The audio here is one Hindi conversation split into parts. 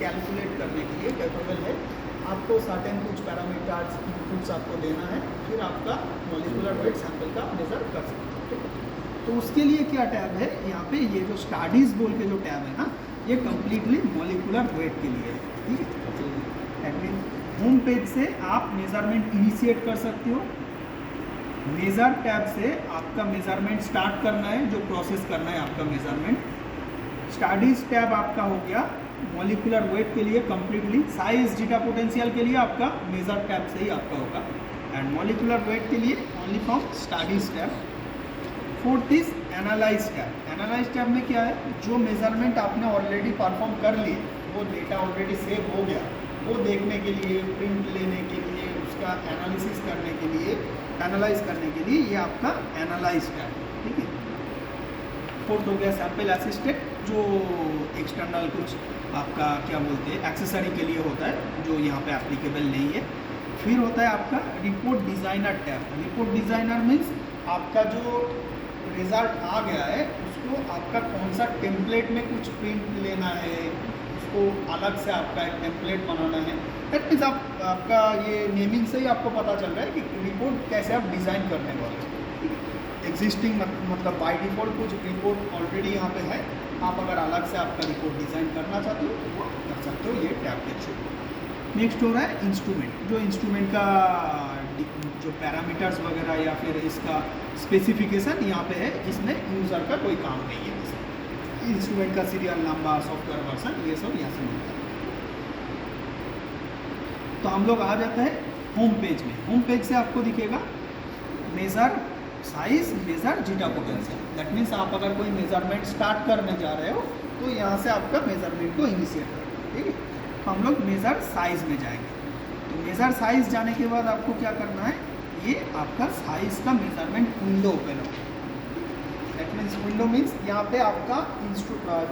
कैलकुलेट करने के लिए कैपेबल है। आपको सर्टेन कुछ पैरामीटर्स इनपुट्स आपको देना है, फिर आपका मॉलिक्यूलर वेट सैंपल का मेजर कर सकते हो। तो उसके लिए क्या टैब है यहाँ पे, ये जो स्टडीज़ बोल के जो टैब है ना, ये कम्प्लीटली मॉलिक्यूलर वेट के लिए है, ठीक है। दैट मीन होम पेज से आप मेजरमेंट इनिशिएट कर सकते हो। मेजर टैब से आपका मेजरमेंट स्टार्ट करना है, जो प्रोसेस करना है आपका मेजरमेंट। स्टडीज टैब आपका हो गया मॉलिक्यूलर वेट के लिए कम्प्लीटली। साइज जीटा पोटेंशियल के लिए आपका मेजर टैब से ही आपका होगा, एंड मॉलिक्यूलर वेट के लिए only from studies tab. Fourth is analyse tab. Analyse tab में क्या है, जो मेजरमेंट आपने ऑलरेडी परफॉर्म कर लिए, वो डेटा ऑलरेडी सेव हो गया, वो देखने के लिए, प्रिंट लेने के लिए, उसका एनालिसिस करने के लिए, एनालाइज करने के लिए ये आपका एनालाइज टैब, ठीक है। फोर्थ हो गया सैंपल असिस्टेंट, जो एक्सटर्नल कुछ आपका क्या बोलते हैं एक्सेसरी के लिए होता है, जो यहाँ पे एप्लीकेबल नहीं है। फिर होता है आपका report designer tab. Report designer means आपका जो रिजल्ट आ गया है उसको आपका कौन सा टेम्पलेट में कुछ प्रिंट लेना है, उसको अलग से आपका एक टेम्पलेट बनाना है। दैट मीन्स आपका ये नेमिंग से ही आपको पता चल रहा है कि रिपोर्ट कैसे आप डिज़ाइन करने वाले हैं, ठीक है। एग्जिस्टिंग मतलब बाय डिफ़ॉल्ट कुछ रिपोर्ट ऑलरेडी यहाँ पे है, आप अगर अलग से आपका रिपोर्ट डिज़ाइन करना चाहते हो तो वो कर सकते हो ये टैब के थ्रू। नेक्स्ट हो रहा है इंस्ट्रूमेंट। जो इंस्ट्रूमेंट का जो पैरामीटर्स वगैरह या फिर इसका स्पेसिफिकेशन यहाँ पे है, जिसमें यूज़र का कोई काम नहीं है। इंस्ट्रूमेंट का सीरियल नंबर, सॉफ्टवेयर वर्जन, ये सब यहाँ से मिलता है। तो हम लोग आ जाते हैं होम पेज में। होम पेज से आपको दिखेगा measure size, measure zeta potential. That means आप अगर कोई मेजरमेंट स्टार्ट करने जा रहे हो तो यहाँ से आपका मेजरमेंट को इनिशिएट करें, ठीक है। तो हम लोग मेज़र साइज में जाएंगे। तो मेज़र साइज जाने के बाद आपको क्या करना है, ये आपका साइज का मेजरमेंट विंडो ओपन होगा। दैट मीन्स विंडो मीन्स यहाँ पे आपका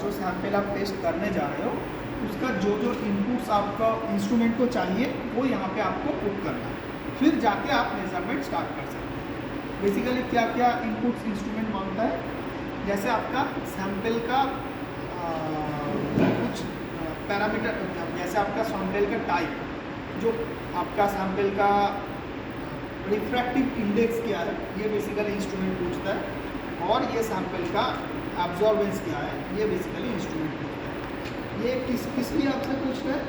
जो सैंपल आप टेस्ट करने जा रहे हो उसका जो जो इनपुट्स आपका इंस्ट्रूमेंट को चाहिए वो यहाँ पे आपको पुट करना है, फिर जाके आप मेजरमेंट स्टार्ट कर सकते हैं। बेसिकली क्या क्या इनपुट्स इंस्ट्रूमेंट मांगता है, जैसे आपका सैंपल का कुछ पैरामीटर, जैसे आपका सैंपल का टाइप, जो आपका सैंपल का रिफ्रैक्टिव इंडेक्स क्या है, ये बेसिकली इंस्ट्रूमेंट पूछता है, और ये सैंपल का एब्जॉर्बेंस क्या है, ये बेसिकली इंस्ट्रूमेंट पूछता है। ये किस लिए आपसे पूछता है,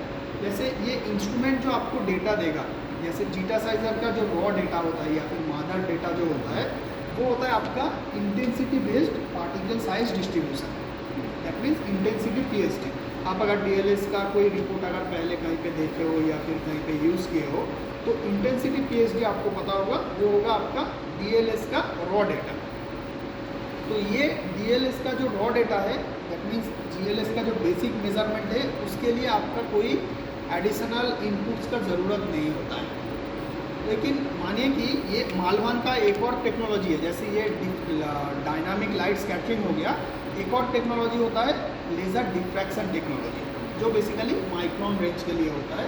जैसे ये इंस्ट्रूमेंट जो आपको डेटा देगा, जैसे जीटा साइजर का जो रॉ डेटा होता है या फिर मादर डेटा जो होता है, वो होता है आपका intensity based particle size distribution. That means intensity PSD. आप अगर डीएलएस का कोई रिपोर्ट अगर पहले कहीं पे देखे हो या फिर कहीं पे यूज़ किए हो तो इंटेंसिटी पीएसडी आपको पता होगा, वो होगा आपका डीएलएस का रॉ डेटा। तो ये डीएलएस का जो रॉ डेटा है, दैट मीन्स जीएलएस का जो बेसिक मेजरमेंट है, उसके लिए आपका कोई एडिशनल इनपुट्स का ज़रूरत नहीं होता है। लेकिन मानिए कि ये मालवान का एक और टेक्नोलॉजी है, जैसे ये डायनामिक लाइट स्कैटरिंग हो गया, एक और टेक्नोलॉजी होता है लेज़र डिफ्रैक्शन टेक्नोलॉजी, जो बेसिकली माइक्रोन रेंज के लिए होता है।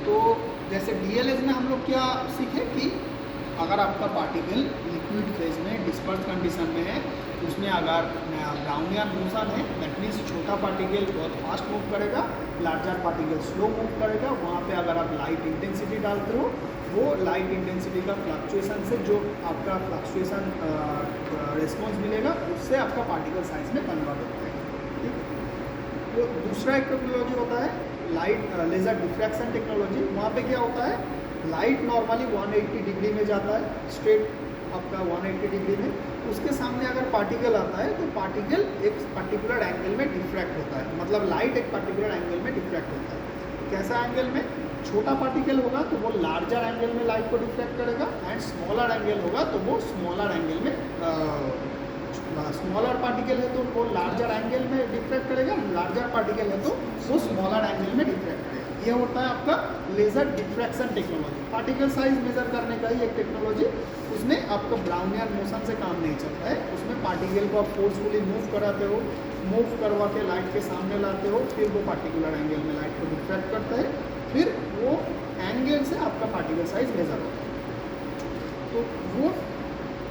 तो जैसे डीएलएस में हम लोग क्या सीखे कि अगर आपका पार्टिकल लिक्विड फेज में डिस्पर्स कंडीशन में है, उसमें अगर ब्राउनियन मोशन है, दैट मीन्स छोटा पार्टिकल बहुत फास्ट मूव करेगा, लार्जर पार्टिकल स्लो मूव करेगा। वहाँ पे अगर आप लाइट इंटेंसिटी डालते हो, वो लाइट इंटेंसिटी का फ्लक्चुएशन से जो आपका फ्लक्चुएशन रिस्पॉन्स मिलेगा, उससे आपका पार्टिकल साइज में कन्वर्ट होता है, ठीक है। तो दूसरा एक टेक्नोलॉजी होता है लाइट लेज़र डिफ्रैक्शन टेक्नोलॉजी। वहाँ पे क्या होता है, लाइट नॉर्मली 180 डिग्री में जाता है, स्ट्रेट आपका 180 डिग्री में, उसके सामने अगर पार्टिकल आता है तो पार्टिकल एक पर्टिकुलर एंगल में डिफ्रैक्ट होता है, मतलब लाइट एक पर्टिकुलर एंगल में डिफ्रैक्ट होता है। कैसा एंगल में, छोटा पार्टिकल होगा तो वो लार्जर एंगल में लाइट को डिफ्रैक्ट करेगा, एंड स्मॉलर एंगल होगा तो वो स्मॉलर एंगल में, स्मॉलर पार्टिकल है तो वो लार्जर एंगल में डिफ्रैक्ट करेगा, लार्जर पार्टिकल है तो वो स्मॉलर एंगल में डिफ्रैक्ट करेगा। ये होता है आपका laser diffraction technology. Particle size measure करने का ही एक टेक्नोलॉजी, उसमें आपका ब्राउनियन मोशन से काम नहीं चलता है, उसमें पार्टिकल को आप फोर्सफुली मूव कराते हो, मूव करवा के लाइट के सामने लाते हो, फिर वो पार्टिकुलर एंगल में लाइट को डिफ्रैक्ट करता है, फिर वो एंगल से आपका पार्टिकल साइज मेजर होता है। तो वो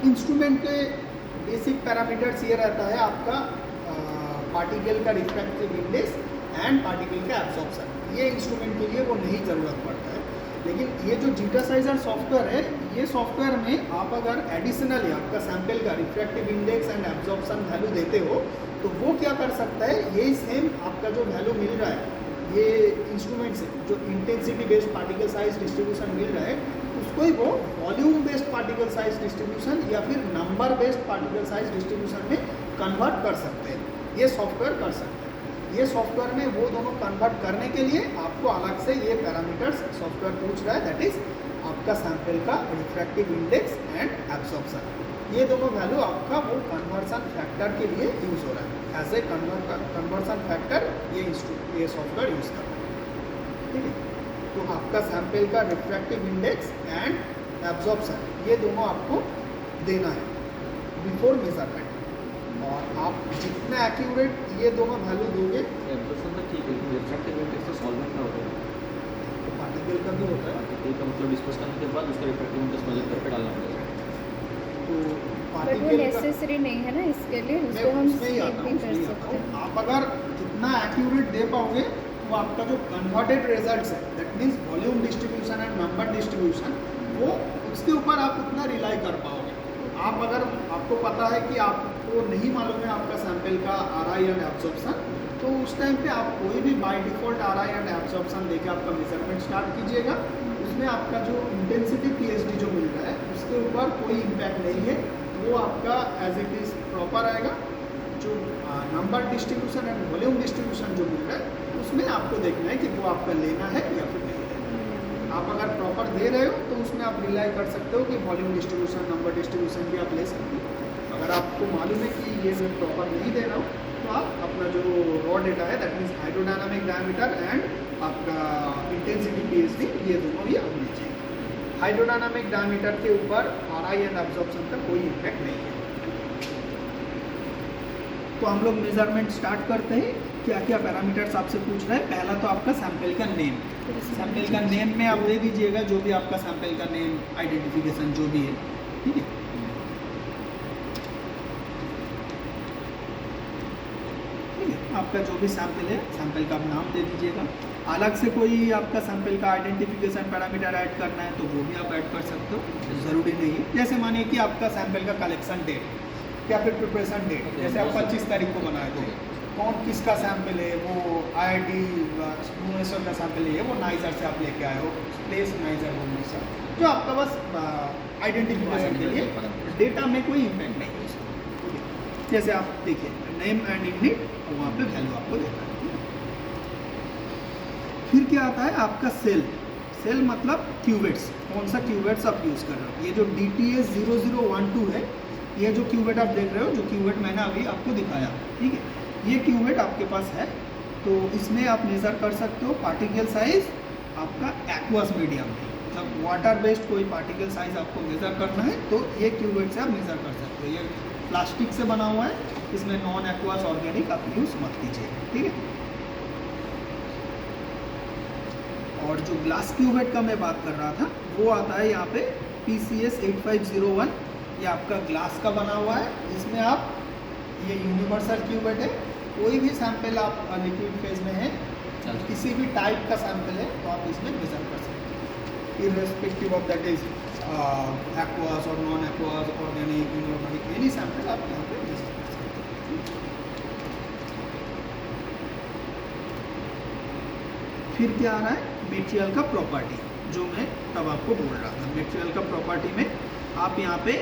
इंस्ट्रूमेंट के बेसिक पैरामीटर्स ये रहता है आपका पार्टिकल का रिफ्रैक्टिव इंडेक्स एंड पार्टिकल का एब्जॉर्प्शन। ये इंस्ट्रूमेंट के लिए वो नहीं ज़रूरत पड़ता है। लेकिन ये जो जीटासाइजर सॉफ्टवेयर है, ये सॉफ्टवेयर में आप अगर एडिशनली आपका सैंपल का refractive index and absorption value देते हो तो वो क्या कर सकता है, यही सेम आपका जो वैल्यू मिल रहा है ये इंस्ट्रूमेंट से, जो intensity based particle size distribution मिल रहा है, उसको ही वो volume based particle size distribution या फिर number based particle size distribution में कन्वर्ट कर सकते हैं। ये सॉफ्टवेयर कर सकते हैं। ये सॉफ्टवेयर में वो दोनों कन्वर्ट करने के लिए आपको अलग से ये पैरामीटर्स सॉफ्टवेयर पूछ रहा है, दैट इज आपका सैंपल का रिफ्रैक्टिव इंडेक्स एंड एब्जॉर्प्शन। ये दोनों वैल्यू आपका वो कन्वर्सन फैक्टर के लिए यूज़ हो रहा है। एज ए कन्वर्सन फैक्टर ये सॉफ्टवेयर यूज़ कर रहा है, ठीक है। तो आपका सैंपल का रिफ्रैक्टिव इंडेक्स एंड एब्जॉर्प्शन ये दोनों आपको देना है बिफोर मेजरमेंट, और आप जितना एक्यूरेट ये दोनों वैल्यू दोगे। एब्जॉर्प्शन तो ठीक है, रिफ्रैक्टिव इंडेक्स तो सॉल्वेंट का होता है, तो पार्टिकल का भी होता है। पार्टिकल का मतलब डिस्पोज करने के बाद उसका रिफ्रैक्टिव इंडेक्स मेजर करके डालना होता है। तो बट वो पार्टिकल का नेसेसरी नहीं है ना, इसके लिए मैं उसको हम उसमें ही आता स्किप हूँ, भी कर उसमें ही आता सकते हूँ। हैं। आप अगर जितना एक्यूरेट दे पाओगे तो आपका जो कन्वर्टेड रिजल्ट्स है, that means volume distribution and number distribution, वो उसके ऊपर आप उतना रिलाई कर पाओगे। आप अगर आपको पता है कि आपको नहीं मालूम है आपका सैंपल का RI एंड एब्जॉर्प्शन, तो उस टाइम पे आप कोई भी by default RI and absorption देके आपका मेजरमेंट स्टार्ट कीजिएगा। उसमें आपका जो इंटेंसिटी PSD जो मिल रहा है उसके ऊपर कोई इम्पैक्ट नहीं है, वो आपका एज इट इज़ प्रॉपर आएगा। जो number distribution and volume distribution जो मिल रहा है उसमें आपको देखना है कि वो आपका लेना है या फिर नहीं लेना। आप अगर प्रॉपर दे रहे हो तो उसमें आप रिलाई कर सकते हो कि वॉल्यूम डिस्ट्रीब्यूशन नंबर डिस्ट्रीब्यूशन भी आप ले सकते हो। अगर आपको मालूम है कि ये मैं प्रॉपर नहीं दे रहा हूँ तो आप अपना जो रॉ डेटा है, that means hydrodynamic diameter and आपका इंटेंसिटी PSD, ये दोनों ही आप लीजिए। हाइड्रोडायनामिक डायमीटर के ऊपर RI एंड एब्जॉर्प्शन का कोई इम्पैक्ट नहीं है। तो हम लोग मेजरमेंट स्टार्ट करते हैं। क्या क्या पैरामीटर्स आपसे पूछ रहा है। पहला तो आपका सैंपल का नेम। सैंपल का नेम में आप दे दीजिएगा जो भी आपका सैंपल का नेम, आइडेंटिफिकेशन जो भी है, ठीक है। ठीक है, आपका जो भी सैंपल है, सैंपल का आप नाम दे दीजिएगा। अलग से कोई आपका सैंपल का आइडेंटिफिकेशन पैरामीटर ऐड करना है तो वो भी आप ऐड कर सकते हो, ज़रूरी नहीं है। जैसे मानिए कि आपका सैंपल का कलेक्शन डेट या फिर प्रिपरेशन डेट, जैसे आप 25 तारीख को बनाए थे, कौन किसका सैंपल है, वो IIT भुवनेश्वर का सैंपल है, वो नाइजर से आप लेके आए हो, प्लेस नाइजर भुवनेश्वर, जो आपका बस आइडेंटिफिकेशन के लिए, डेटा में कोई इम्पैक्ट नहीं है उसका। जैसे आप देखिए नेम एंड यूनिट, वहाँ पे वैल्यू आपको देना है। फिर क्या आता है आपका सेल। सेल मतलब क्यूवेट्स, कौन सा क्यूवेट्स आप यूज़ कर रहे हो। ये जो DTS 0012 है, ये जो क्यूवेट आप देख रहे हो, जो क्यूवेट मैंने अभी आपको दिखाया, ठीक है, ये क्यूवेट आपके पास है। तो इसमें आप मेज़र कर सकते हो पार्टिकल साइज आपका एक्वस मीडियम में, मतलब वाटर बेस्ड कोई पार्टिकल साइज आपको मेज़र करना है तो ये क्यूवेट से आप मेज़र कर सकते हो। ये प्लास्टिक से बना हुआ है, इसमें नॉन एक्वस ऑर्गेनिक आप यूज़ मत कीजिए, ठीक है। और जो ग्लास क्यूवेट का मैं बात कर रहा था वो आता है यहाँ पे PCS 8501, ये आपका ग्लास का बना हुआ है। इसमें आप, ये यूनिवर्सल क्यूवेट है, कोई भी सैंपल आप लिक्विड फेज में है, किसी भी टाइप का सैंपल है तो आप इसमें मेजर कर सकते हैं, irrespective of that is aqueous और non aqueous, organic, inorganic, any sample आप यहाँ पे मेजर कर सकते हैं। फिर क्या आ रहा है मटेरियल का प्रॉपर्टी, जो मैं तब आपको बोल रहा था। मटेरियल का प्रॉपर्टी में आप यहाँ पे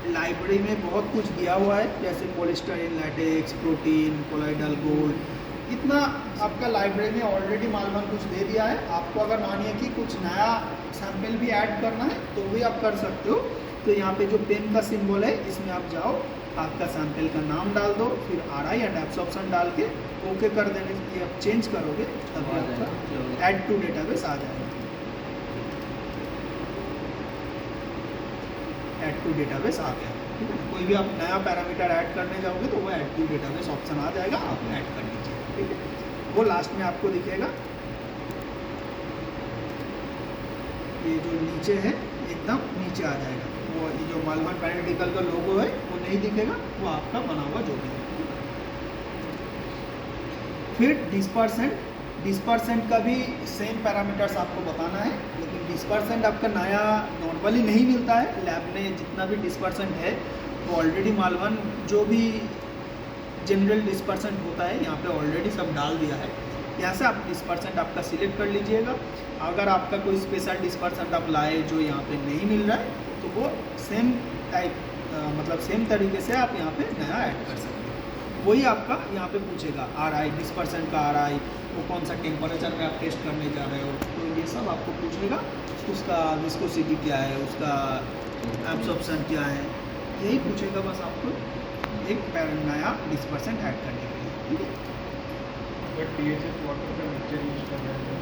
लाइब्रेरी में बहुत कुछ दिया हुआ है, जैसे पॉलिस्टाइरीन लैटेक्स, प्रोटीन, कोलाइडल गोल्ड, इतना आपका लाइब्रेरी में ऑलरेडी मालूम कुछ दे दिया है। आपको अगर मानिए कि कुछ नया सैंपल भी ऐड करना है तो भी आप कर सकते हो। तो यहाँ पे जो पेन का सिंबल है, इसमें आप जाओ, आपका सैंपल का नाम डाल दो, फिर RI एंड एब्जॉर्प्शन डाल के ओके कर देने के आप चेंज करोगे तभी आपका ऐड टू डेटाबेस आ जाएगा। ऐड टू डेटाबेस आ गया, ठीक है। कोई भी आप नया पैरामीटर ऐड करने जाओगे तो वो ऐड टू डेटाबेस ऑप्शन आ जाएगा, आप ऐड कर लीजिए, ठीक है। वो लास्ट में आपको दिखेगा, ये जो नीचे है एकदम नीचे आ जाएगा, वो ये जो मालवन पैरामेडिकल का लोगो है वो नहीं दिखेगा, वो आपका बना हुआ जो भी है। फिर डिस्पर्सेंट डिस्पर्सेंट का भी सेम पैरामीटर्स आपको बताना है, लेकिन डिस्पर्सेंट आपका नया नॉर्मली नहीं मिलता है। लैब में जितना भी डिस्पर्सेंट है वो ऑलरेडी मालवन जो भी जनरल डिस्पर्सेंट होता है यहाँ पे ऑलरेडी सब डाल दिया है। यहाँ से आप डिस्पर्सेंट आपका सिलेक्ट कर लीजिएगा। अगर आपका कोई स्पेशल डिस्पर्सेंट आप लाए जो यहाँ पे नहीं मिल रहा है तो वो सेम टाइप मतलब सेम तरीके से आप यहाँ पे नया ऐड कर सकते हैं। वही आपका यहाँ पे पूछेगा RI डिस्पर्सेंट का RI, वो कौन सा टेम्परेचर में आप टेस्ट करने जा रहे हो, तो ये सब आपको पूछेगा। उसका विस्कोसिटी क्या है, उसका एब्जॉर्प्शन क्या है, यही पूछेगा बस आपको एक नया डिस्पर्सेंट ऐड करने के लिए। ठीक है, अगर THF वाटर का मिक्सचर यूज कर रहे हैं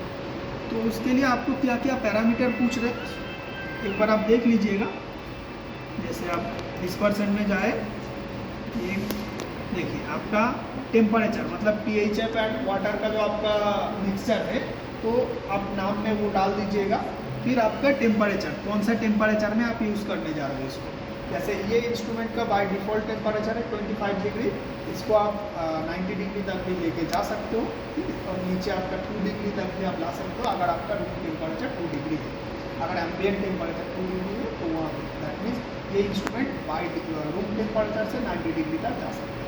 तो उसके लिए आपको क्या क्या पैरामीटर पूछ रहे हैं एक बार आप देख लीजिएगा। जैसे आप डिस्पर्सेंट में जाए, ये देखिए आपका टेम्परेचर मतलब THF एंड वाटर का जो आपका मिक्सचर है तो आप नाम में वो डाल दीजिएगा। फिर आपका टेम्परेचर कौन सा टेम्परेचर में आप यूज़ करने जा रहे हो इसको। जैसे ये इंस्ट्रूमेंट का बाय डिफ़ॉल्ट टेम्परेचर है 25 डिग्री, इसको आप 90 डिग्री तक भी लेके जा सकते हो। ठीक है, और नीचे आपका 2 डिग्री तक भी आप ला सकते हो अगर आपका रूम टेम्परेचर 2 डिग्री है। अगर एम्बिएंट टेम्परेचर 2 डिग्री है तो वहाँ दैट मीन्स ये इंस्ट्रूमेंट बाय रूम टेम्परेचर से 90 डिग्री तक जा सकते हैं।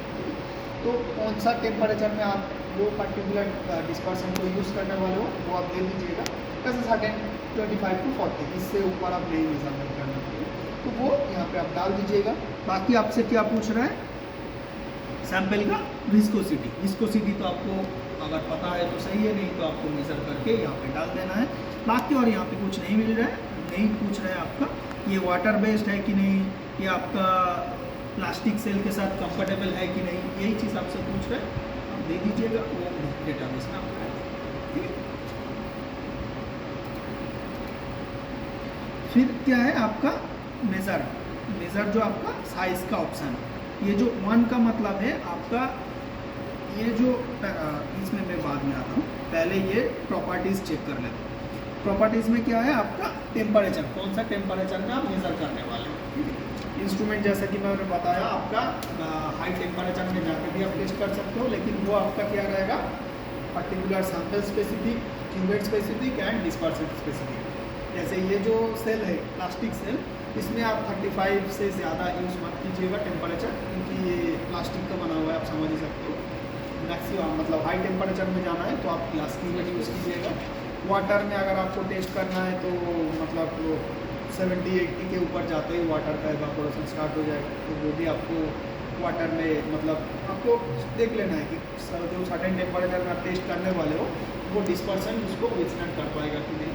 तो कौन सा टेम्परेचर में आप वो पर्टिकुलर डिस्पर्सन को यूज़ करने वाले हो वो आप दे दीजिएगा। जैसे सर्टेन 25 टू 40, इससे ऊपर आप नहीं मेजरमेंट करना चाहिए तो वो यहाँ पे आप डाल दीजिएगा। बाकी आपसे क्या पूछ रहा है सैंपल का विस्कोसिटी। विस्कोसिटी तो आपको अगर पता है तो सही है, नहीं तो आपको मेज़र करके यहाँ पे डाल देना है। बाकी और यहाँ पे कुछ नहीं मिल रहा है, नहीं पूछ रहा है आपका ये वाटर बेस्ड है कि नहीं, ये आपका प्लास्टिक सेल के साथ कंफर्टेबल है कि नहीं, यही चीज़ आपसे पूछ रहा है, आप दे दीजिएगा वो डेटाबेस में आपका आएगा। ठीक है, फिर क्या है आपका मेज़र जो आपका साइज़ का ऑप्शन है। ये जो 1 का मतलब है आपका ये जो इसमें मैं बाद में आता हूँ, पहले ये प्रॉपर्टीज़ चेक कर लेते हैं। प्रॉपर्टीज़ में क्या है आपका टेम्परेचर, कौन सा टेम्परेचर में आप मेज़र करने वाले हैं। इंस्ट्रूमेंट जैसा कि मैंने बताया आपका हाई टेम्परेचर में जाकर भी आप टेस्ट कर सकते हो, लेकिन वो आपका क्या रहेगा particular sample specific, cuvette specific and dispersant specific. जैसे ये जो सेल है प्लास्टिक सेल, इसमें आप 35 से ज़्यादा यूज़ मत कीजिएगा टेम्परेचर, क्योंकि ये प्लास्टिक का बना हुआ है, आप समझ ही सकते हो। मैक्सिमम मतलब हाई टेम्परेचर में जाना है तो आप ग्लास की यूज़ कीजिएगा। वाटर में अगर आपको टेस्ट करना है तो मतलब 70-80 के ऊपर जाते ही वाटर का इवापोरेशन स्टार्ट हो जाएगा, तो वो भी आपको वाटर में मतलब आपको देख लेना है कि जो सर्टेन टेम्परेचर में आप टेस्ट करने वाले हो वो डिस्पर्सन उसको विथस्टैंड कर पाएगा कि नहीं।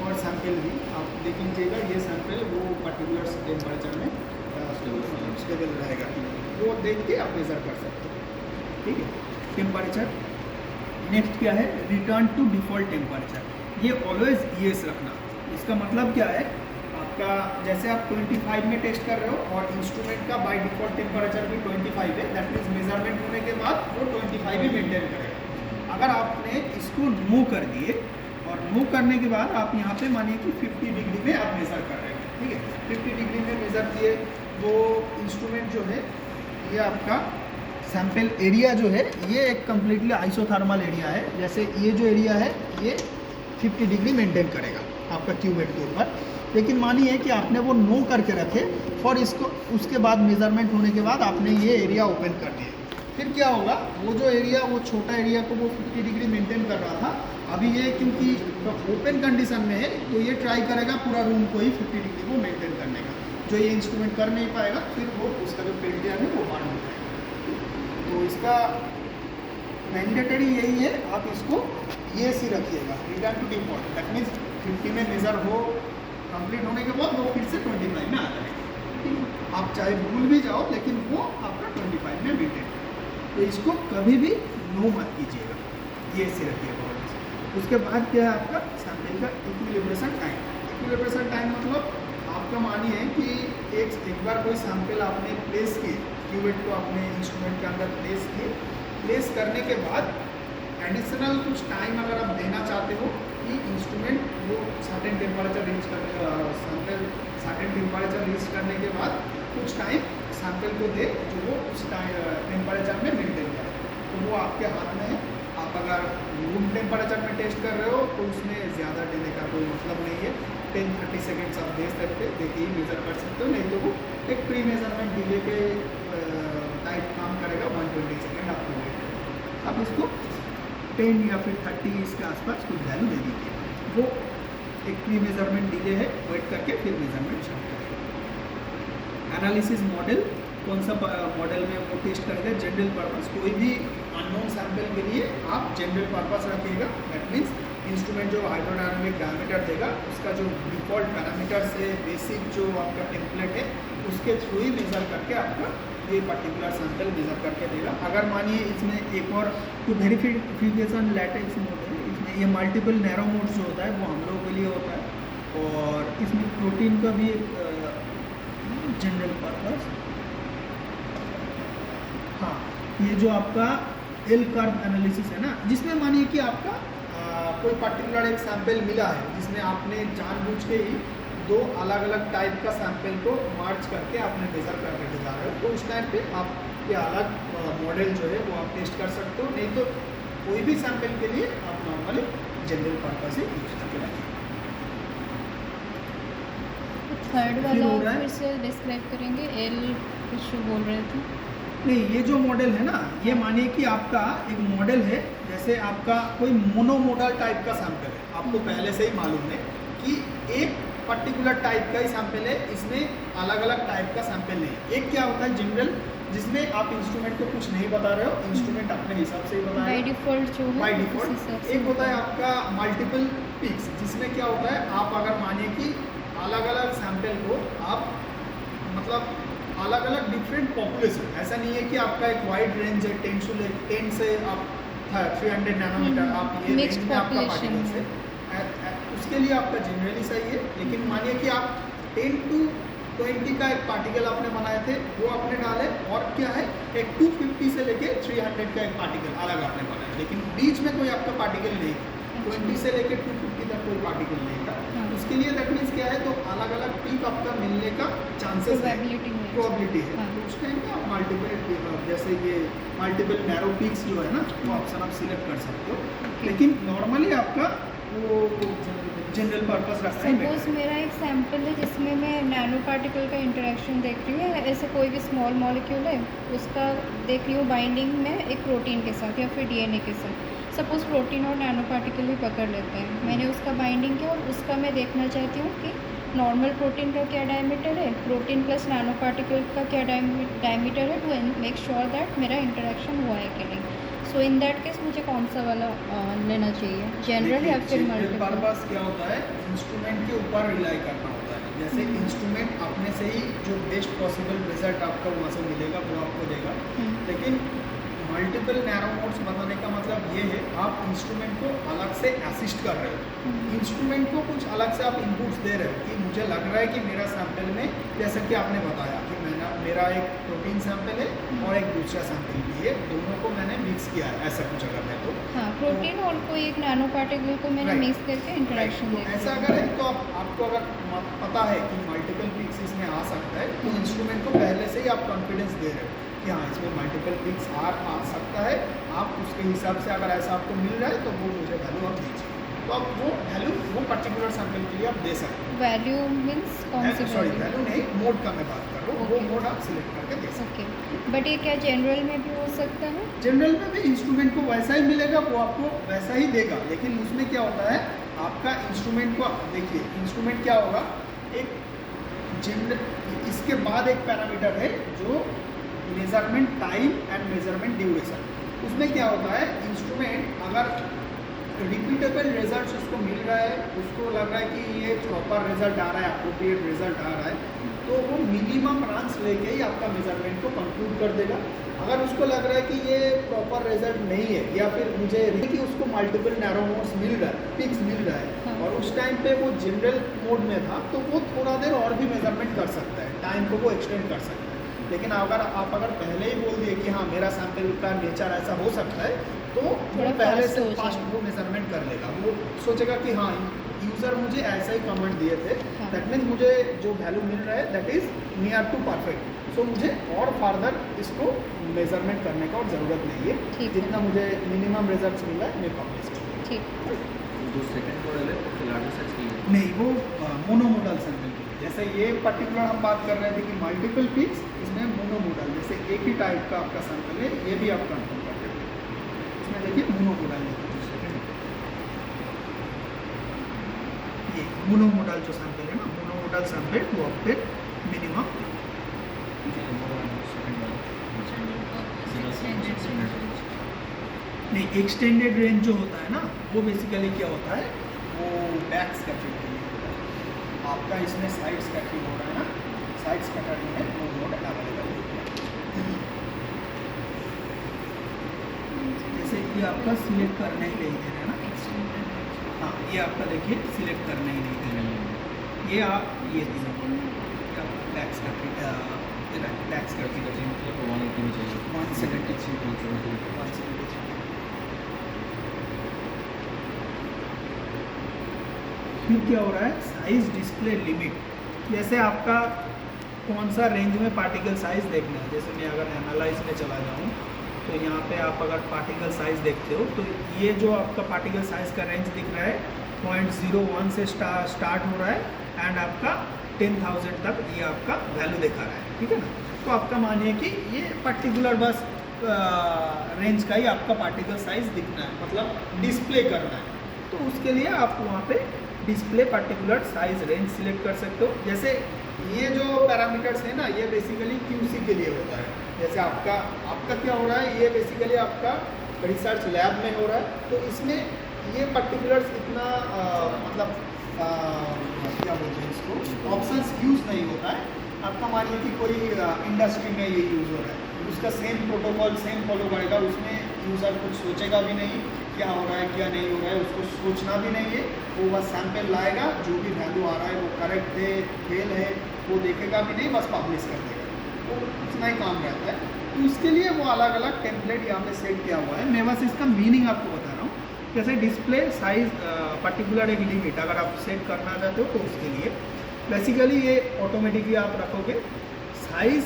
और सैंपल भी आप देख लीजिएगा, ये सैंपल वो पर्टिकुलर टेम्परेचर में स्टेबल रहेगा कि नहीं, वो देख के आप मेज़र कर सकते हो। ठीक है, टेम्परेचर। नेक्स्ट क्या है रिटर्न टू डिफ़ॉल्ट टेम्परेचर। ये ऑलवेज येस रखना, इसका मतलब क्या है आपका जैसे आप 25 में टेस्ट कर रहे हो और इंस्ट्रूमेंट का बाय डिफ़ॉल्ट टेम्परेचर भी 25 है, दैट मीन्स मेजरमेंट होने के बाद वो 25 ही मेंटेन करेगा। अगर आपने इसको नो कर दिए और नो करने के बाद आप यहाँ पे मानिए कि 50 डिग्री में आप मेज़र कर रहे हैं, ठीक है, 50 डिग्री में मेज़र किए, वो इंस्ट्रूमेंट जो है ये आपका सैंपल एरिया जो है ये एक कम्प्लीटली आइसोथर्मल एरिया है। जैसे ये जो एरिया है ये 50 डिग्री मेंटेन करेगा आपका क्यूवेट के ऊपर, लेकिन मानिए कि आपने वो नो करके रखे फॉर इसको, उसके बाद मेज़रमेंट होने के बाद आपने ये एरिया ओपन कर दिया, फिर क्या होगा वो जो एरिया वो छोटा एरिया को वो 50 डिग्री मेंटेन कर रहा था, अभी ये क्योंकि ओपन कंडीशन में है तो ये ट्राई करेगा पूरा रूम को ही 50 डिग्री को मेंटेन करने का, जो ये इंस्ट्रूमेंट कर नहीं पाएगा, फिर वो उसका जो पेल्टियर है वो बांध हो जाएगा। तो इसका मैंडेटरी यही है, आप इसको ये सी रखिएगा return to default, that means 50 में मेज़र हो कंप्लीट होने के बाद वो फिर से 25 में आ जाएगा। आप चाहे भूल भी जाओ लेकिन वो आपका 25 में मेंटेन, तो इसको कभी भी नो मत कीजिएगा, ये से रखिएगा। उसके बाद क्या है आपका सैंपल का इक्विलिब्रेशन टाइम। इक्विलिब्रेशन टाइम मतलब आपका मानिए कि एक बार कोई सैंपल आपने प्लेस किए, क्यूवेट को अपने इंस्ट्रूमेंट के अंदर प्लेस किए, प्लेस करने के बाद एडिशनल कुछ टाइम अगर आप देना चाहते हो कि इंस्ट्रूमेंट वो सर्टेन टेम्परेचर रीच करने, सैंपल सर्टेन टेम्परेचर रीच करने के बाद कुछ टाइम सैंपल को दे जो वो उस टेम्परेचर में मेंटेन करे, तो वो आपके हाथ में है, आप आप अगर रूम टेम्परेचर में टेस्ट कर रहे हो तो उसमें ज़्यादा देने का कोई मतलब नहीं है। 10-30 सेकेंड्स आप दे सकते देखिए मेज़र कर सकते हो, नहीं तो वो एक प्री मेजरमेंट डिले के टाइप काम करेगा। 120 सेकेंड आपको वेट करेगा। आप इसको 10 या फिर 30 इसके आसपास कुछ वैल्यू दे दीजिए। वो एक प्री मेजरमेंट डिले है, वेट करके फिर मेजरमेंट स्टार्ट करेगा। एनालिसिस मॉडल कौन सा मॉडल में वो टेस्ट करेगा? General purpose. कोई भी अननोन सैंपल के लिए आप जनरल पर्पस रखिएगा। दैट मीन्स इंस्ट्रूमेंट जो हाइड्रोडायनामिक डायमीटर देगा उसका जो डिफ़ॉल्ट पैरामीटर्स है, बेसिक जो आपका टेम्पलेट है उसके थ्रू ही मेज़र करके आपका ये पर्टिकुलर सैंपल मेज़र करके देगा। अगर मानिए इसमें एक और तो वेरिफिकेशन लैटेक्स मोड है, इसमें ये मल्टीपल नैरो मोड जो होता है वो हम लोगों के लिए होता है। और इसमें प्रोटीन का भी एक जनरल पर्पस, हाँ ये जो आपका एल कर्व एनालिसिस है ना, जिसमें मानिए कि आपका कोई पर्टिकुलर एक सैंपल मिला है जिसमें आपने जानबूझ के ही दो अलग अलग टाइप का सैंपल को मार्च करके आपने मेज़र करके जा रहे हो, तो उस टाइम पे आप ये अलग मॉडल जो है वो आप टेस्ट कर सकते हो। नहीं तो कोई भी सैंपल के लिए आप नॉर्मली जनरल पर्पस ही यूज करके रखिए। थर्ड फिर हो वाला रहा है? फिर से डिस्क्राइब करेंगे। एल कुछ बोल रहे थे। नहीं, ये जो मॉडल है ना, ये मानिए कि आपका एक मॉडल है, जैसे आपका कोई मोनोमोडल टाइप का सैंपल है, आपको पहले से ही मालूम है कि एक पर्टिकुलर टाइप का ही सैंपल है, इसमें अलग अलग टाइप का सैंपल नहीं है। एक क्या होता है जनरल, जिसमें आप इंस्ट्रूमेंट को कुछ नहीं बता रहे हो, इंस्ट्रूमेंट अपने हिसाब से ही बता रहे बाय हो डिफ़ॉल्ट जो है बाय उस डिफ़ॉल्ट। हिसाब से एक होता है आपका मल्टीपल पिक्स, जिसमें क्या होता है आप अगर मानिए कि अलग अलग सैंपल को आप मतलब अलग अलग डिफरेंट पॉपुलेशन, ऐसा नहीं है कि आपका एक वाइड रेंज है 10 से आप 300 नैनोमीटर आप ये Mixed रेंज में आपका population पार्टिकल्स है, उसके लिए आपका जनरली सही है। लेकिन मानिए कि आप 10 to 20 का एक पार्टिकल आपने बनाए थे, वो आपने डाले, और क्या है एक 250 से लेके 300 का एक पार्टिकल अलग आपने बनाया, लेकिन बीच में कोई आपका पार्टिकल नहीं, 20 से लेके 250 तक कोई पार्टिकल नहीं था। हाँ। उसके लिए दैट मीन्स क्या है, तो अलग अलग पीक आपका मिलने का चांसेस है, Probability है। प्रोबेबिलिटी है। हाँ। तो उस टाइम पे आप मल्टीपल, जैसे ये मल्टीपल नैरो पीक्स जो है ना, वो ऑप्शन आप सिलेक्ट कर सकते हो। Okay। लेकिन नॉर्मली आपका वो जनरल पर्पस रखना ही सपोज better है। मेरा एक सैंपल है जिसमें मैं नैनो पार्टिकल का इंटरेक्शन देख रही हूँ, ऐसे कोई भी स्मॉल मॉलिक्यूल है उसका देख रही हूँ बाइंडिंग में एक प्रोटीन के साथ या फिर डीएनए के साथ। सपोज प्रोटीन और नैनो पार्टिकल भी पकड़ लेते हैं, मैंने उसका बाइंडिंग किया और उसका मैं देखना चाहती हूँ कि नॉर्मल प्रोटीन का क्या डायमीटर है, प्रोटीन प्लस नैनो पार्टिकल का क्या डायमीटर है, टू मेक श्योर दैट मेरा इंटरेक्शन हुआ है कि नहीं। सो इन दैट केस मुझे कौन सा वाला लेना चाहिए, जनरल या फिर जनरल मल्टीपल? पर्पस क्या होता है, इंस्ट्रूमेंट के ऊपर रिलाई करना होता है। जैसे इंस्ट्रूमेंट अपने से ही जो बेस्ट पॉसिबल रिजल्ट आपका वहाँ से मिलेगा वो आपको देगा। लेकिन मल्टीपल नैरो मोड्स बनाने का मतलब ये है आप इंस्ट्रूमेंट को अलग से असिस्ट कर रहे हो, इंस्ट्रूमेंट को कुछ अलग से आप इनपुट्स दे रहे हो कि मुझे लग रहा है कि मेरा सैंपल में, जैसे कि आपने बताया कि मेरा एक प्रोटीन सैंपल है और एक दूसरा सैंपल भी है, दोनों को मैंने मिक्स किया है, ऐसा कुछ अगर है तो। हाँ, प्रोटीन और कोई एक नैनो पार्टिकल को मैंने Right. मिक्स करके इंटरेक्शन तो देखा। ऐसा अगर है तो आपको अगर पता है कि मल्टीपल पिक्स इसमें आ सकता है, तो इंस्ट्रूमेंट को पहले से ही आप कॉन्फिडेंस दे रहे हो कि हाँ इसमें मल्टीपल पिक्स आ सकता है। आप उसके हिसाब से अगर ऐसा आपको मिल रहा है तो वो मुझे वैल्यू आप दीजिए, तो आप वो वैल्यू वो पर्टिकुलर सैंपल के लिए आप दे सकते हो। वैल्यू मीन्स कौन सी सॉरी वैल्यू? वैल्यू नहीं, मोड का मैं बात कर रहा हूँ, वो Okay. मोड आप सिलेक्ट करके दे सकते हो। ओके, बट ये क्या जनरल में भी हो सकता है? जनरल में भी इंस्ट्रूमेंट को वैसा ही मिलेगा, वो आपको वैसा ही देगा, लेकिन उसमें क्या होता है आपका इंस्ट्रूमेंट को देखिए, इंस्ट्रूमेंट क्या होगा, एक जनरल इसके बाद एक पैरामीटर है जो measurement time and measurement duration. उसमें क्या होता है इंस्ट्रूमेंट अगर रिपीटेबल रिजल्ट्स उसको मिल रहा है, उसको लग रहा है कि ये प्रॉपर रिजल्ट आ रहा है, अप्रोप्रिएट रिजल्ट आ रहा है, तो वो मिनिमम रन्स लेके ही आपका मेजरमेंट को कंक्लूड कर देगा। अगर उसको लग रहा है कि ये प्रॉपर रिजल्ट नहीं है या फिर मुझे कि उसको मल्टीपल नैरो मोड्स मिल रहा है, पिक्स मिल रहा है, हाँ। और उस टाइम पे वो जनरल मोड में था, तो वो थोड़ा देर और भी मेजरमेंट कर सकता है, टाइम को वो एक्सटेंड कर सकता है। लेकिन अगर आप पहले ही बोल दिए कि हाँ मेरा सैंपल का नेचर ऐसा हो सकता है, तो वो थोड़ा पहले fast से हो फास्ट जाएगा। वो मेजरमेंट कर लेगा, वो सोचेगा कि हाँ यूज़र मुझे ऐसा ही कमेंट दिए थे, हाँ। दैट मीन्स मुझे जो वैल्यू मिल रहा है that is near to perfect. So मुझे और फार्दर इसको मेजरमेंट करने का और ज़रूरत नहीं है। ठीक है। जितना मुझे मिनिमम रिजल्ट्स मिला है मैं पब्लिश करूँगा। ठीक। जो सेकंड मॉडल है वो लार्जर साइज की है। नहीं, वो मोनोमोडल सैंपल की। जैसे ये पर्टिकुलर हम बात कर रहे थे कि मल्टीपल पीक्स, इसमें मोनोमोडल, जैसे एक ही टाइप का आपका सैंपल है, ये भी आप कंफर्म कर सकते हैं। उसमें देखिए मोनोमोडल ये मोनोमोडल जो सैंपल है ना, मोनोमोडल सैंपल टू ऑब्टेन मिनिमम। नहीं, एक्सटेंडेड रेंज जो होता है ना, वो बेसिकली क्या होता है, वो बैक स्कैटरिंग के लिए होता है। आपका इसमें साइड स्कैटरिंग हो रहा है ना, साइड स्कैटरिंग में वो मोड अवेलेबल है। जैसे ये आपका सिलेक्ट करने ही नहीं दे रहे हैं ना, हाँ ये आपका देखिए सिलेक्ट करने ही नहीं दे रहे हैं। ये आप ये बैक स्कैटरिंग, बैक स्कैटरिंग मतलब 180 में चाहिए। 173 फिर क्या हो रहा है, साइज डिस्प्ले लिमिट। जैसे आपका कौन सा रेंज में पार्टिकल साइज देखना है, जैसे मैं अगर एनालाइज में चला जाऊँ तो यहाँ पे आप अगर पार्टिकल साइज देखते हो तो ये जो आपका पार्टिकल साइज का रेंज दिख रहा है 0.01 से स्टार्ट हो रहा है एंड आपका 10,000 तक ये आपका वैल्यू दिखा रहा है, ठीक है ना। तो आपका मानिए कि ये पर्टिकुलर बस रेंज का ही आपका पार्टिकल साइज दिखना है, मतलब डिस्प्ले करना है। तो उसके लिए आप वहाँ पे display particular size range select कर सकते हो। जैसे ये जो पैरामीटर्स है ना, ये बेसिकली QC के लिए होता है। जैसे आपका क्या हो रहा है, ये बेसिकली आपका रिसर्च लैब में हो रहा है, तो इसमें ये पर्टिकुलर्स इतना मतलब क्या बोलते हैं इसको, ऑप्शंस यूज़ नहीं होता है। आपका मानिए कि कोई इंडस्ट्री में ये यूज़ हो रहा है, उसका सेम प्रोटोकॉल सेम फॉलो करेगा, उसमें यूज़र कुछ सोचेगा भी नहीं क्या हो रहा है क्या नहीं हो रहा है, उसको सोचना भी नहीं है। वो बस सैंपल लाएगा, जो भी वैल्यू आ रहा है वो करेक्ट है फेल है वो देखेगा भी नहीं, बस पब्लिश कर देगा। वो इतना ही काम रहता है। तो उसके लिए वो अलग अलग टेम्पलेट यहाँ पे सेट किया हुआ है। मैं बस इसका मीनिंग आपको बता रहा हूँ। जैसे डिस्प्ले साइज पर्टिकुलर एक लिमिट अगर आप सेट करना चाहते हो तो उसके लिए बेसिकली ये ऑटोमेटिकली आप रखोगे। Size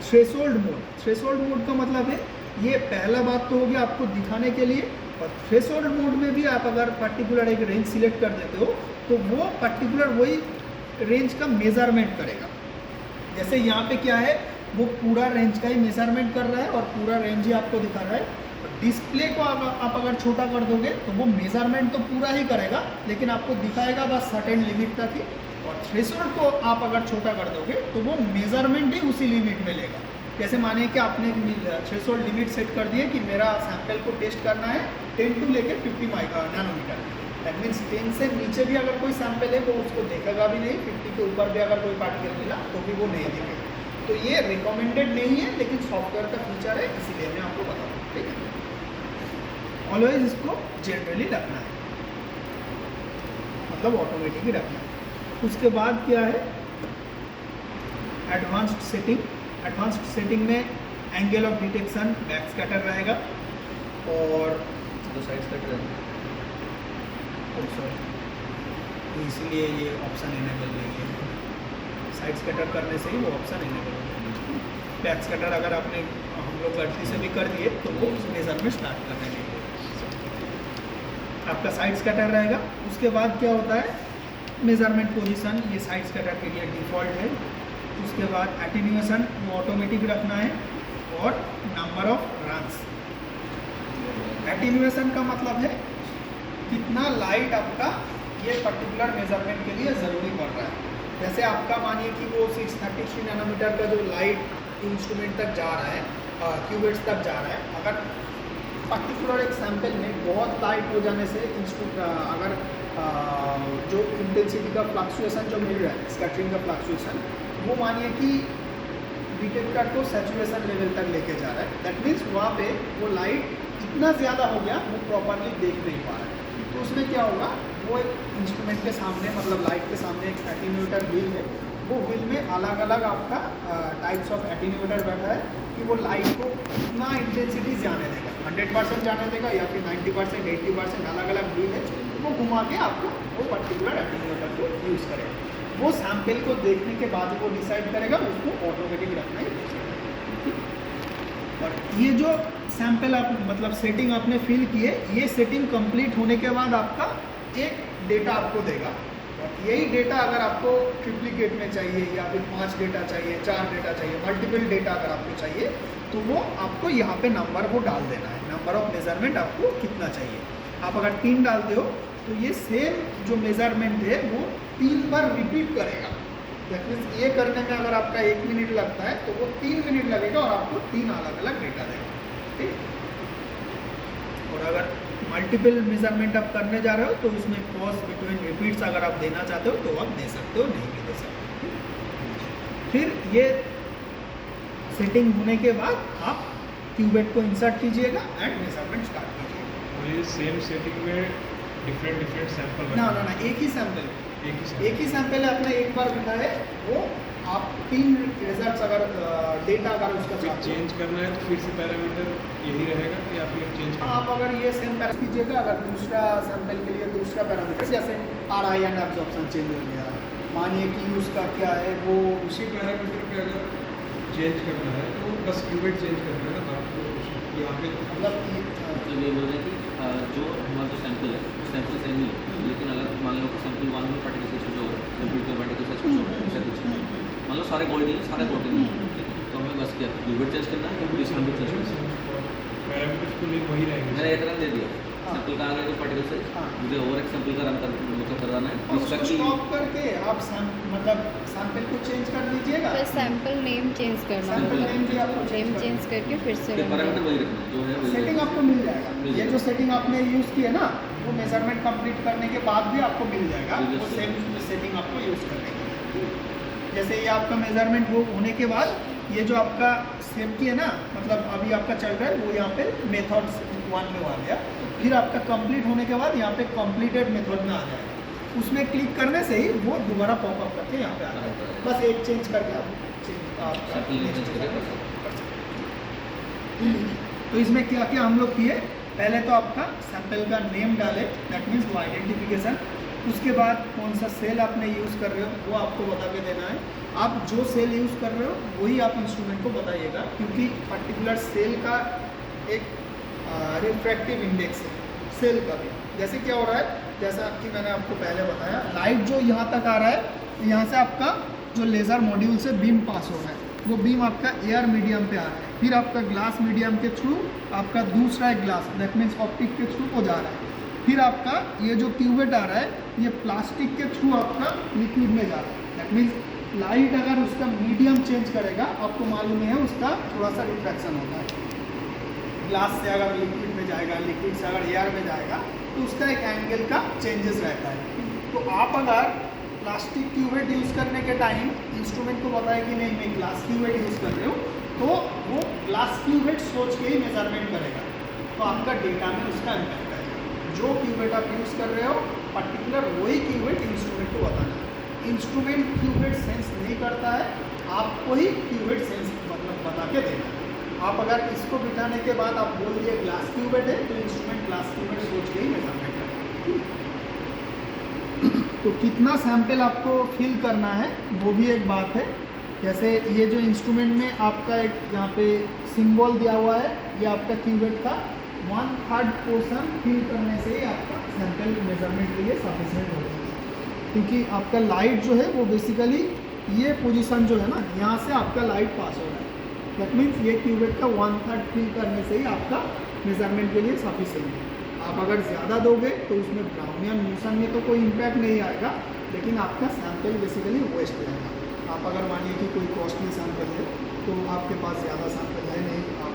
threshold mode, threshold mode का मतलब है ये पहला बात तो होगी आपको दिखाने के लिए, और थ्रेशोल्ड मोड में भी आप अगर पर्टिकुलर एक रेंज सिलेक्ट कर देते हो तो वो पर्टिकुलर वही रेंज का मेज़रमेंट करेगा। जैसे यहाँ पे क्या है, वो पूरा रेंज का ही मेज़रमेंट कर रहा है और पूरा रेंज ही आपको दिखा रहा है। डिस्प्ले को आप अगर छोटा कर दोगे तो वो मेज़रमेंट तो पूरा ही करेगा लेकिन आपको दिखाएगा बस सर्टेन लिमिट तक ही, और थ्रेशोल्ड को आप अगर छोटा कर दोगे तो वो मेज़रमेंट ही उसी लिमिट में लेगा। जैसे मानिए कि आपने थ्रेशोल्ड लिमिट सेट कर दी है कि मेरा सैंपल को टेस्ट करना है 10 टू लेके 50 नैनोमीटर, दैट मीन्स 10 से नीचे भी अगर कोई सैंपल है वो उसको देखेगा भी नहीं, 50 के ऊपर भी अगर कोई पार्टिकल मिला तो भी वो नहीं देखेगा। तो ये रिकमेंडेड नहीं है लेकिन सॉफ्टवेयर का फीचर है, इसीलिए मैं आपको बता दूँ, ठीक है। ऑलवेज इसको जनरली रखना है, मतलब ऑटोमेटिक ही रखना है। उसके बाद क्या है, एडवांस्ड सेटिंग। एडवांस्ड सेटिंग में angle of detection back scatter रहेगा और तो साइड स्कैटर है, इसलिए ये ऑप्शन इनेबल नहीं है। साइड स्कैटर करने से ही वो ऑप्शन इनेबल होगा। बैक स्कैटर अगर आपने हम लोग गलती से भी कर दिए तो वो मेजर में स्टार्ट करने के लिए आपका साइड स्कैटर रहेगा। उसके बाद क्या होता है, मेजरमेंट पोजीशन, ये साइड स्कैटर के लिए डिफ़ॉल्ट है। उसके बाद एटीन्यूएशन वो ऑटोमेटिक रखना है और नंबर ऑफ रन्स। एटीन्यूएशन का मतलब है कितना लाइट आपका ये पर्टिकुलर मेजरमेंट के लिए ज़रूरी पड़ रहा है। जैसे आपका मानिए कि वो 633 नैनोमीटर का जो लाइट इंस्ट्रूमेंट तक जा रहा है, क्यूबिट्स तक जा रहा है, अगर पर्टिकुलर एक सैंपल में बहुत लाइट हो जाने से अगर जो इंटेंसिटी का फ्लक्चुएशन जो मिल रहा है, स्कैटरिंग का फ्लक्चुएशन, वो मानिए कि डिटेक्टर को सैचुरेशन लेवल तक लेके जा रहा है, दैट मीन्स वहाँ पे वो लाइट इतना ज़्यादा हो गया वो प्रॉपरली देख नहीं पा रहा है। तो उसमें क्या होगा, वो एक इंस्ट्रूमेंट के सामने, मतलब लाइट के सामने एक एटीन्यूएटर व्हील है, वो व्हील में अलग अलग आपका टाइप्स ऑफ एटीन्यूएटर बैठा है कि वो लाइट को कितना इंटेंसिटी जाने देगा, 100% जाने देगा या फिर 90%, 80%, अलग अलग व्हील है। वो घुमा के आपको वो पर्टिकुलर एटेन्यूएटर को यूज़ करेगा। वो सैंपल को देखने के बाद वो डिसाइड करेगा उसको ऑटोमेटिक रखना है। और ये जो सैंपल आप मतलब सेटिंग आपने फिल किए, ये सेटिंग कंप्लीट होने के बाद आपका एक डेटा आपको देगा। और यही डेटा अगर आपको ट्रिप्लिकेट में चाहिए या फिर 5 डेटा चाहिए, 4 डेटा चाहिए, मल्टीपल डेटा अगर आपको चाहिए तो वो आपको यहाँ पे नंबर को डाल देना है। नंबर ऑफ मेजरमेंट आपको कितना चाहिए। आप अगर 3 डालते हो तो ये सेम जो मेजरमेंट है वो 3 बार रिपीट करेगा। दैट मीन्स ये करने में अगर आपका 1 मिनट लगता है तो वो 3 मिनट लगेगा और आपको 3 अलग अलग डेटा देगा। ठीक। और अगर मल्टीपल मेजरमेंट आप करने जा रहे हो तो उसमें पॉज बिटवीन रिपीट्स अगर आप देना चाहते हो तो आप दे सकते हो, नहीं भी दे सकते। फिर ये सेटिंग होने के बाद आप क्यूबेट को इंसर्ट कीजिएगा एंड मेजरमेंट स्टार्ट कीजिएगा। और ये सेम सेटिंग में डिफरेंट सैंपल ना एक ही सैंपल एक ही सैंपल है अपने एक बार बिठा है वो आप 3 रिजल्ट्स अगर डेटा अगर उसका फिर चेंज करना है तो फिर से पैरामीटर यही रहेगा या फिर चेंज करना आप अगर ये सेम पैरामीटर कीजिएगा, अगर दूसरा सैंपल के लिए दूसरा पैरामीटर जैसे RI एंड एब्जॉर्प्शन चेंज हो गया, मानिए कि उसका क्या है वो उसी पैरामीटर पे अगर चेंज करना है तो बस क्यूबेट चेंज करना है ना। आपको यहाँ पे मतलब मतलब ये बोल रहे हैं कि जो हमारा जो सैंपल है वो सैंपल सेम ही है, लेकिन अगर मान लो कि सैंपल 1 में पार्टिकल साइज कुछ होगा, सैंपल 2 में पार्टिकल साइज कुछ होगा, ऐसा कुछ मान लो सारे गोल्ड नहीं, सारे प्रोटीन नहीं, तो हमें बस क्या क्यूबेट चेंज करना है या फिर सैंपल चेंज करना है। पैरामीटर्स तो नहीं वही रहेंगे। मैंने एक रन दे दिया सैंपल का आ गया तो पार्टिकल साइज, मुझे और एक सैंपल का रन मतलब कराना है इसका उसको कि स्टॉप करके आप मतलब सैंपल को चेंज कर दीजिएगा। बस सैंपल नेम चेंज करना सैंपल होगा, नेम भी आपको नेम चेंज करके फिर से run पैरामीटर करना। वही रखना है जो है वही सेटिंग आपको मिल जाएगा। ये जो सेटिंग आपने यूज़ की है ना वो मेजरमेंट कंप्लीट करने के बाद भी आपको मिल जाएगा वो सेम सेटिंग आपको यूज़ करने के लिए। जैसे ये आपका मेजरमेंट वो होने के बाद ये जो आपका सेव की है ना, मतलब अभी आपका चल रहा है वो यहाँ पे मेथड्स 1 में आ गया। फिर आपका कंप्लीट होने के बाद यहाँ पे कंप्लीटेड मेथड में आ जाएगा। उसमें क्लिक करने से ही वो दोबारा पॉपअप करके यहाँ पे आ जाएगा। बस एक चेंज करके आप Sample name change करके कर तो इसमें क्या क्या हम लोग किए, पहले तो आपका सैंपल का नेम डाले, दैट मीन्स वो आइडेंटिफिकेशन। उसके बाद कौन सा सेल आपने यूज़ कर रहे हो वो आपको बता के देना है। आप जो सेल यूज़ कर रहे हो वही आप इंस्ट्रूमेंट को बताइएगा, क्योंकि पर्टिकुलर सेल का एक रिफ्रैक्टिव इंडेक्स है सेल का भी। जैसे क्या हो रहा है, जैसा कि मैंने आपको पहले बताया, लाइट जो यहाँ तक आ रहा है, यहाँ से आपका जो लेज़र मॉड्यूल से बीम पास हो रहा है, वो बीम आपका एयर मीडियम पे आ रहा है। फिर आपका ग्लास मीडियम के थ्रू आपका दूसरा एक ग्लास दैट मीन्स ऑप्टिक के थ्रू वो जा रहा है। फिर आपका ये जो क्यूबेट आ रहा है ये प्लास्टिक के थ्रू आपका लिक्विड में जा रहा है। दैट मीन्स लाइट अगर उसका मीडियम चेंज करेगा, आपको मालूम है उसका थोड़ा सा रिफ्रैक्शन होता है। ग्लास से अगर लिक्विड में जाएगा, लिक्विड से अगर एयर में जाएगा तो उसका एक एंगल का चेंजेस रहता है। तो आप अगर प्लास्टिक क्यूबेट यूज़ करने के टाइम इंस्ट्रूमेंट को बताए कि नहीं मैं ग्लास क्यूबेट यूज़ कर रही हूँ, तो वो ग्लास क्यूबेट सोच के ही मेजरमेंट करेगा, तो आपका डेटा में उसका इम्पैक्ट आएगा। जो क्यूबेट आप यूज़ कर रहे हो पर्टिकुलर वही क्यूबेट इंस्ट्रूमेंट को बताना है। इंस्ट्रूमेंट क्यूबेट सेंस नहीं करता है, आपको ही क्यूबेट सेंस मतलब बता के देना है। आप अगर इसको बिठाने के बाद आप बोल दिए ग्लास क्यूबेट है, तो इंस्ट्रूमेंट ग्लास क्यूबेट सोच के ही मेजरमेंट करेगा। तो कितना सैंपल आपको फिल करना है वो भी एक बात है। जैसे ये जो इंस्ट्रूमेंट में आपका एक यहाँ पे सिंबल दिया हुआ है, ये आपका क्यूबेट का 1/3 पोर्शन फिल करने से ही आपका सैंपल मेजरमेंट के लिए सफिशिएंट हो जाएगा। क्योंकि आपका लाइट जो है वो बेसिकली ये पोजीशन जो है ना, यहाँ से आपका लाइट पास हो रहा है। दैट मीन्स ये क्यूबेट का 1/3 फिल करने से ही आपका मेजरमेंट के लिए सफिशिएंट है। आप अगर ज़्यादा दोगे तो उसमें ब्राउनियन मोशन में तो कोई इम्पैक्ट नहीं आएगा, लेकिन आपका सैंपल बेसिकली वेस्ट जाएगा। आप अगर मानिए कि कोई कॉस्टली सैंपल है तो आपके पास ज़्यादा सैंपल है नहीं, आप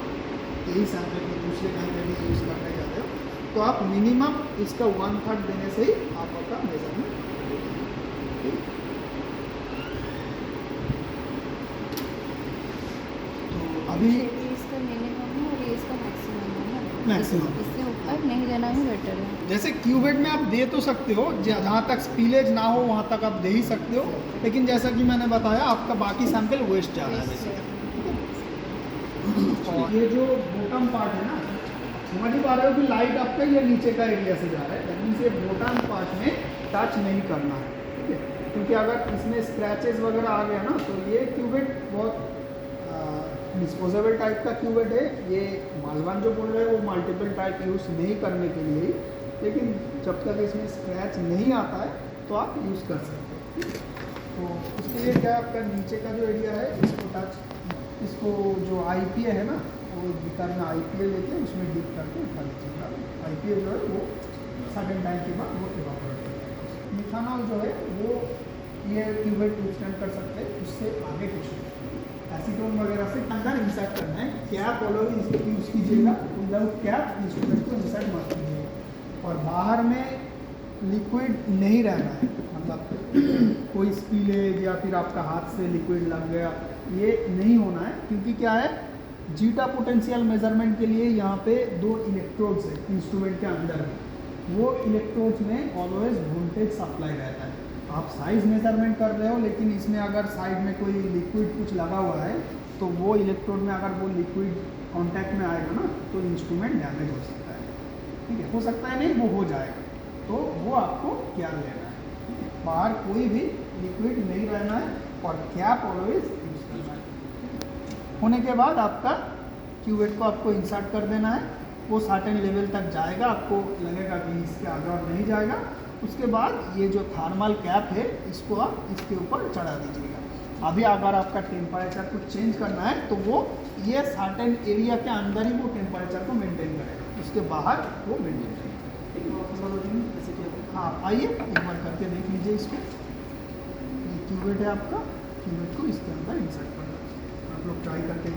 यही सैंपल को दूसरे कहीं पर भी यूज़ करने जाते हो, तो आप मिनिमम इसका 1/3 देने से ही आपका मेजरमेंट। तो अभी ये इसका मिनिमम है और ये इसका मैक्सिमम है ना। मैक्सिमम। इससे ऊपर नहीं देना ही बेटर है। जैसे क्यूबेट में आप दे तो सकते हो, जहाँ तक स्पीलेज ना हो वहाँ तक आप दे ही सकते हो, लेकिन जैसा कि मैंने बताया आपका बाकी सैंपल वेस्ट जा रहा है बेसिकली। और ये जो बॉटम पार्ट है ना, समझ ही पा रहे हो कि लाइट आपका ये नीचे का एरिया से जा रहा है, मीन्स ये बॉटम पार्ट में टच नहीं करना है, ठीक है। क्योंकि अगर इसमें स्क्रैचेस वगैरह आ गया ना तो ये क्यूबेट बहुत डिस्पोजेबल टाइप का क्यूबेट है। ये मालवान जो बोल रहे हैं वो मल्टीपल टाइप यूज़ नहीं करने के लिए ही, लेकिन जब तक इसमें स्क्रैच नहीं आता है तो आप यूज़ कर सकते हैं। तो उसके लिए क्या आपका नीचे का जो एरिया है इसको टच, इसको जो IPA है ना वो गिटार में IPA लेके उसमें डिप करके उठा लीजिएगा। IPA जो है वो सर्टेन टाइम के बाद वो इवापोरेट करता है। मिथानॉल जो है वो ये क्यूबेट विथस्टैंड कर सकते हैं, उससे आगे कुछ नहीं। एसीटोन वगैरह से अंदर इंसर्ट करना है। कैप ऑलवेज यूज़ कीजिएगा, विदाउट कैप इंस्ट्रूमेंट को इंसर्ट मत कीजिएगा। और बाहर में लिक्विड नहीं रहना है, मतलब कोई स्पीलेज या फिर आपका हाथ से लिक्विड लग गया, ये नहीं होना है। क्योंकि क्या है, जीटा पोटेंशियल मेजरमेंट के लिए यहाँ पे 2 इलेक्ट्रोड्स है इंस्ट्रूमेंट के अंदर में। वो इलेक्ट्रोड्स में ऑलवेज वोल्टेज सप्लाई रहता है। आप साइज मेजरमेंट कर रहे हो, लेकिन इसमें अगर साइड में कोई लिक्विड कुछ लगा हुआ है तो वो इलेक्ट्रोड में अगर वो लिक्विड कांटेक्ट में आएगा ना तो इंस्ट्रूमेंट डैमेज हो सकता है, ठीक है। हो सकता है नहीं, वो हो जाएगा, तो वो आपको ख्याल लेना है। बाहर कोई भी लिक्विड नहीं रहना है और कैप ऑलवेज यूज़ करना है। होने के बाद आपका क्यूबेट को आपको इंसर्ट कर देना है। वो सर्टेन लेवल तक जाएगा, आपको लगेगा कि इसके आगे और नहीं जाएगा। उसके बाद ये जो थर्मल कैप है इसको आप इसके ऊपर चढ़ा दीजिएगा। अभी अगर आपका टेम्परेचर को चेंज करना है तो वो ये सर्टेन एरिया के अंदर ही वो टेम्परेचर को मेंटेन करेगा, उसके बाहर वो मेंटेन करेगा, ठीक है। जैसे कि हाँ, आइए एक बार करके देख लीजिए इसको। ये क्यूबेट है आपका, क्यूबेट को इसके अंदर इंसर्ट करना, आप लोग ट्राई करके